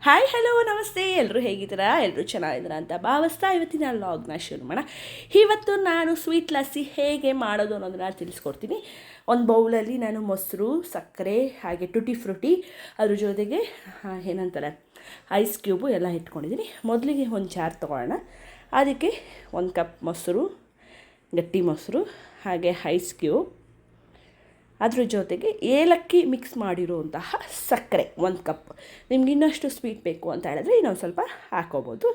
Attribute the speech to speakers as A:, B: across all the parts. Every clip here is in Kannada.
A: ಹಾಯ್ ಹಲೋ ನಮಸ್ತೆ, ಎಲ್ಲರೂ ಹೇಗಿದ್ದೀರಾ? ಎಲ್ಲರೂ ಚೆನ್ನಾಗಿದ್ದೀರಾ ಅಂತ ಭಾವಿಸ್ತಾ ಇವತ್ತಿನ ಲಾಗ್ನ ಶುರು ಮಾಡೋಣ. ಇವತ್ತು ನಾನು ಸ್ವೀಟ್ ಲಸ್ಸಿ ಹೇಗೆ ಮಾಡೋದು ಅನ್ನೋದನ್ನ ತಿಳಿಸ್ಕೊಡ್ತೀನಿ. ಒಂದು ಬೌಲಲ್ಲಿ ನಾನು ಮೊಸರು, ಸಕ್ಕರೆ, ಹಾಗೆ ಟುಟಿ ಫ್ರೂಟಿ, ಅದ್ರ ಜೊತೆಗೆ ಏನಂತಾರೆ ಐಸ್ ಕ್ಯೂಬು ಎಲ್ಲ ಇಟ್ಕೊಂಡಿದ್ದೀನಿ. ಮೊದಲಿಗೆ ಒಂದು ಜಾರ್ ತೊಗೊಳ್ಳೋಣ. ಅದಕ್ಕೆ 1 ಕಪ್ ಮೊಸರು, ಗಟ್ಟಿ ಮೊಸರು, ಹಾಗೆ ಐಸ್ ಕ್ಯೂಬ್, ಅದ್ರ ಜೊತೆಗೆ ಏಲಕ್ಕಿ ಮಿಕ್ಸ್ ಮಾಡಿರುವಂತಹ ಸಕ್ಕರೆ 1 ಕಪ್. ನಿಮ್ಗೆ ಇನ್ನಷ್ಟು ಸ್ವೀಟ್ ಬೇಕು ಅಂತ ಹೇಳಿದ್ರೆ ಇನ್ನೊಂದು ಸ್ವಲ್ಪ ಹಾಕ್ಕೋಬೋದು.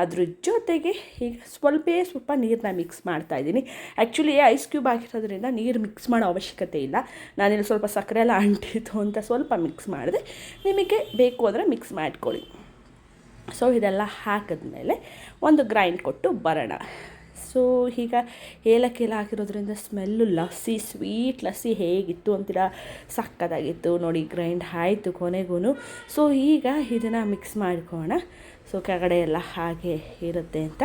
A: ಅದ್ರ ಜೊತೆಗೆ ಈಗ ಸ್ವಲ್ಪ ನೀರನ್ನ ಮಿಕ್ಸ್ ಮಾಡ್ತಾಯಿದ್ದೀನಿ. ಆ್ಯಕ್ಚುಲಿ ಐಸ್ ಕ್ಯೂಬ್ ಹಾಕಿರೋದ್ರಿಂದ ನೀರು ಮಿಕ್ಸ್ ಮಾಡೋ ಅವಶ್ಯಕತೆ ಇಲ್ಲ. ನಾನಿಲ್ಲಿ ಸ್ವಲ್ಪ ಸಕ್ಕರೆ ಎಲ್ಲ ಅಂಟಿತ್ತು ಅಂತ ಸ್ವಲ್ಪ ಮಿಕ್ಸ್ ಮಾಡಿದೆ. ನಿಮಗೆ ಬೇಕು ಅಂದರೆ ಮಿಕ್ಸ್ ಮಾಡ್ಕೊಳ್ಳಿ. ಸೊ ಇದೆಲ್ಲ ಹಾಕಿದ್ಮೇಲೆ ಒಂದು ಗ್ರೈಂಡ್ ಕೊಟ್ಟು ಬರೋಣ. ಸೊ ಈಗ ಏಲಕ್ಕಿ ಎಲ್ಲ ಹಾಕಿರೋದ್ರಿಂದ ಸ್ಮೆಲ್ಲು ಲಸ್ಸಿ, ಸ್ವೀಟ್ ಲಸ್ಸಿ ಹೇಗಿತ್ತು ಅಂತೀರಾ? ಸಕ್ಕತ್ತಾಗಿತ್ತು ನೋಡಿ. ಗ್ರೈಂಡ್ ಆಯಿತು ಕೊನೆಗೂ. ಸೊ ಈಗ ಇದನ್ನು ಮಿಕ್ಸ್ ಮಾಡ್ಕೊಳ್ಳೋಣ. ಸೊ ಕೆಳಗಡೆ ಎಲ್ಲ ಹಾಗೆ ಇರುತ್ತೆ ಅಂತ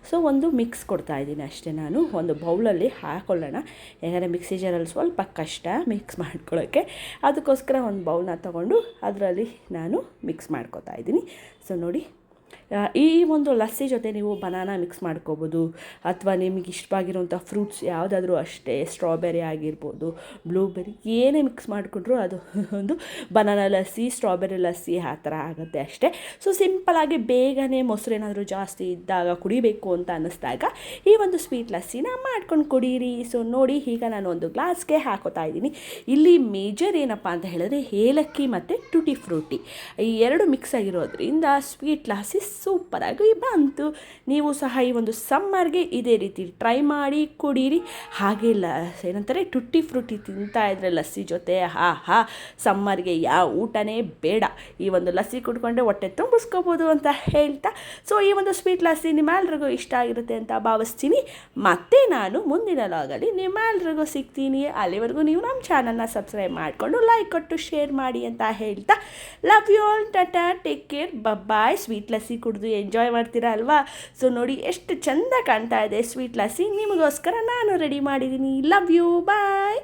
A: ಸೊ ಒಂದು ಮಿಕ್ಸ್ ಕೊಡ್ತಾಯಿದ್ದೀನಿ ಅಷ್ಟೇ. ನಾನು ಒಂದು ಬೌಲಲ್ಲಿ ಹಾಕ್ಕೊಳ್ಳೋಣ, ಯಾಕಂದರೆ ಮಿಕ್ಸಿ ಜಾರಲ್ಲಿ ಸ್ವಲ್ಪ ಕಷ್ಟ ಮಿಕ್ಸ್ ಮಾಡ್ಕೊಳ್ಳೋಕ್ಕೆ. ಅದಕ್ಕೋಸ್ಕರ ಒಂದು ಬೌಲ್ನ ತೊಗೊಂಡು ಅದರಲ್ಲಿ ನಾನು ಮಿಕ್ಸ್ ಮಾಡ್ಕೊತಾ ಇದ್ದೀನಿ. ಸೊ ನೋಡಿ, ಈ ಒಂದು ಲಸ್ಸಿ ಜೊತೆ ನೀವು ಬನಾನಾ ಮಿಕ್ಸ್ ಮಾಡ್ಕೋಬೋದು, ಅಥವಾ ನಿಮಗೆ ಇಷ್ಟವಾಗಿರುವಂಥ ಫ್ರೂಟ್ಸ್ ಯಾವುದಾದ್ರೂ ಅಷ್ಟೇ, ಸ್ಟ್ರಾಬೆರಿ ಆಗಿರ್ಬೋದು, ಬ್ಲೂಬೆರಿ, ಏನೇ ಮಿಕ್ಸ್ ಮಾಡಿಕೊಂಡ್ರೂ ಅದು ಒಂದು ಬನಾನಾ ಲಸ್ಸಿ, ಸ್ಟ್ರಾಬೆರಿ ಲಸ್ಸಿ ಆ ಥರ ಆಗುತ್ತೆ ಅಷ್ಟೇ. ಸೊ ಸಿಂಪಲಾಗಿ ಬೇಗನೆ ಮೊಸರು ಏನಾದರೂ ಜಾಸ್ತಿ ಇದ್ದಾಗ ಕುಡಿಬೇಕು ಅಂತ ಅನ್ನಿಸ್ದಾಗ ಈ ಒಂದು ಸ್ವೀಟ್ ಲಸ್ಸಿನ ಮಾಡ್ಕೊಂಡು ಕುಡೀರಿ. ಸೊ ನೋಡಿ, ಈಗ ನಾನು ಒಂದು ಗ್ಲಾಸ್ಗೆ ಹಾಕೋತಾ ಇದ್ದೀನಿ. ಇಲ್ಲಿ ಮೇಜರ್ ಏನಪ್ಪ ಅಂತ ಹೇಳಿದ್ರೆ ಏಲಕ್ಕಿ ಮತ್ತು ಟುಟಿ ಫ್ರೂಟಿ ಈ ಎರಡು ಮಿಕ್ಸ್ ಆಗಿರೋದ್ರಿಂದ ಸ್ವೀಟ್ ಲಸ್ಸಿ ಸೂಪರಾಗಿ ಬಂತು. ನೀವು ಸಹ ಈ ಒಂದು ಸಮ್ಮರ್ಗೆ ಇದೇ ರೀತಿ ಟ್ರೈ ಮಾಡಿ ಕುಡೀರಿ. ಹಾಗೆ ಏನಂತಾರೆ ಟುಟ್ಟಿ ಫ್ರೂಟಿ ತಿಂತಾ ಇದ್ರೆ ಲಸ್ಸಿ ಜೊತೆ ಸಮ್ಮರ್ಗೆ ಯಾವ ಊಟನೇ ಬೇಡ. ಈ ಒಂದು ಲಸ್ಸಿ ಕುಡ್ಕೊಂಡ್ರೆ ಹೊಟ್ಟೆ ತುಂಬಿಸ್ಕೋಬೋದು ಅಂತ ಹೇಳ್ತಾ, ಸೊ ಈ ಒಂದು ಸ್ವೀಟ್ ಲಸ್ಸಿ ನಿಮ್ಮೆಲ್ರಿಗೂ ಇಷ್ಟ ಆಗಿರುತ್ತೆ ಅಂತ ಭಾವಿಸ್ತೀನಿ. ಮತ್ತೆ ನಾನು ಮುಂದಿನ ಲಾಗಲ್ಲಿ ನಿಮ್ಮೆಲ್ರಿಗೂ ಸಿಗ್ತೀನಿ. ಅಲ್ಲಿವರೆಗೂ ನೀವು ನಮ್ಮ ಚಾನಲ್ನ ಸಬ್ಸ್ಕ್ರೈಬ್ ಮಾಡಿಕೊಂಡು ಲೈಕ್ ಕೊಟ್ಟು ಶೇರ್ ಮಾಡಿ ಅಂತ ಹೇಳ್ತಾ, love you all, tata, take care, bye. Sweet lassi ಕುಡಿದು ಎಂಜಾಯ್ ಮಾಡ್ತೀರಾ ಅಲ್ವಾ? ಸೊ ನೋಡಿ ಎಷ್ಟು ಚೆಂದ ಕಾಣ್ತಾ ಇದೆ ಸ್ವೀಟ್ ಲಸ್ಸಿ. ನಿಮಗೋಸ್ಕರ ನಾನು ರೆಡಿ ಮಾಡಿದ್ದೀನಿ. Love you, bye.